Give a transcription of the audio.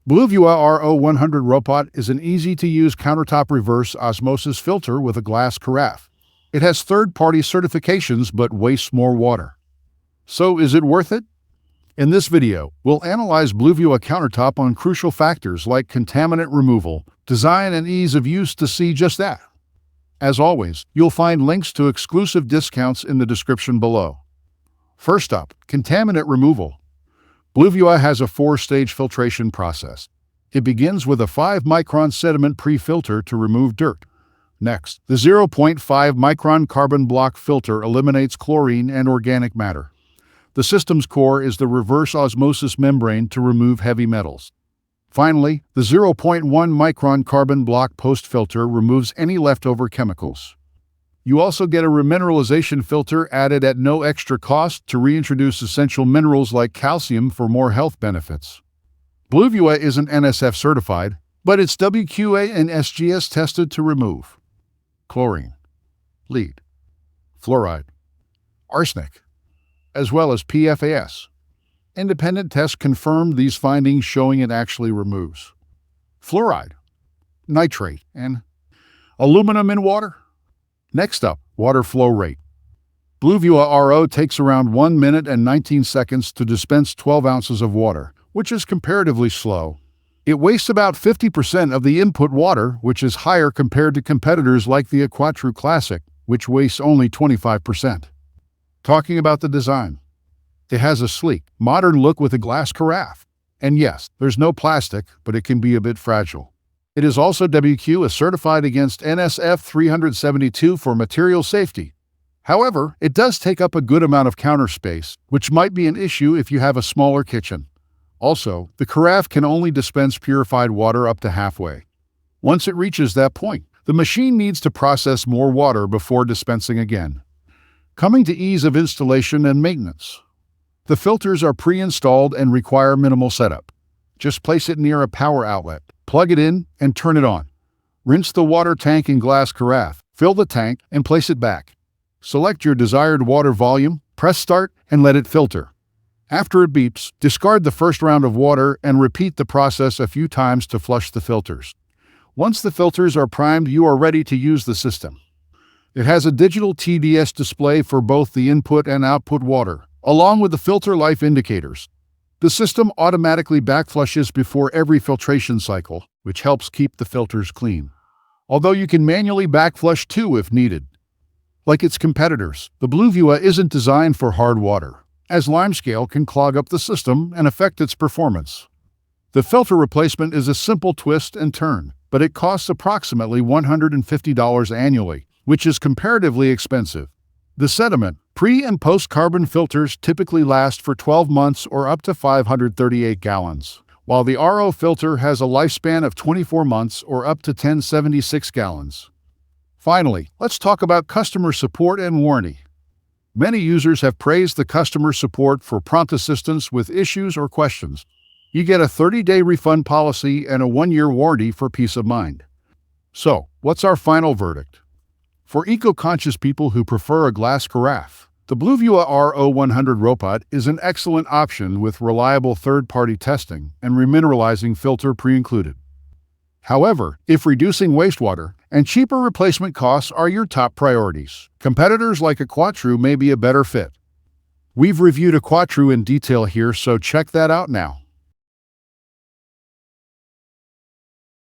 Bluevua RO100ROPOT is an easy-to-use countertop reverse osmosis filter with a glass carafe. It has third-party certifications but wastes more water. So is it worth it? In this video, we'll analyze Bluevua countertop on crucial factors like contaminant removal, design, and ease of use to see just that. As always, you'll find links to exclusive discounts in the description below. First up, contaminant removal. Bluevua has a 4-stage filtration process. It begins with a 5-micron sediment pre-filter to remove dirt. Next, the 0.5-micron carbon block filter eliminates chlorine and organic matter. The system's core is the reverse osmosis membrane to remove heavy metals. Finally, the 0.1-micron carbon block post-filter removes any leftover chemicals. You also get a remineralization filter added at no extra cost to reintroduce essential minerals like calcium for more health benefits. Bluevua isn't NSF certified, but it's WQA and SGS tested to remove chlorine, lead, fluoride, arsenic, as well as PFAS. Independent tests confirmed these findings, showing it actually removes fluoride, nitrate, and aluminum in water. Next up, water flow rate. Bluevua RO takes around 1 minute and 19 seconds to dispense 12 ounces of water, which is comparatively slow. It wastes about 50% of the input water, which is higher compared to competitors like the AquaTru Classic, which wastes only 25%. Talking about the design. It has a sleek, modern look with a glass carafe. And yes, there's no plastic, but it can be a bit fragile. It is also WQA certified against NSF 372 for material safety. However, it does take up a good amount of counter space, which might be an issue if you have a smaller kitchen. Also, the carafe can only dispense purified water up to halfway. Once it reaches that point, the machine needs to process more water before dispensing again. Coming to ease of installation and maintenance. The filters are pre-installed and require minimal setup. Just place it near a power outlet, plug it in, and turn it on. Rinse the water tank in glass carafe, fill the tank, and place it back. Select your desired water volume, press start, and let it filter. After it beeps, discard the first round of water and repeat the process a few times to flush the filters. Once the filters are primed, you are ready to use the system. It has a digital TDS display for both the input and output water, along with the filter life indicators. The system automatically backflushes before every filtration cycle, which helps keep the filters clean. Although you can manually backflush too if needed. Like its competitors, the Bluevua isn't designed for hard water, as limescale can clog up the system and affect its performance. The filter replacement is a simple twist and turn, but it costs approximately $150 annually, which is comparatively expensive. The sediment, pre- and post-carbon filters typically last for 12 months or up to 538 gallons, while the RO filter has a lifespan of 24 months or up to 1076 gallons. Finally, let's talk about customer support and warranty. Many users have praised the customer support for prompt assistance with issues or questions. You get a 30-day refund policy and a 1-year warranty for peace of mind. So, what's our final verdict? For eco-conscious people who prefer a glass carafe, the Bluevua RO100ROPOT is an excellent option with reliable third-party testing and remineralizing filter pre-included. However, if reducing wastewater and cheaper replacement costs are your top priorities, competitors like AquaTru may be a better fit. We've reviewed AquaTru in detail here, so check that out now.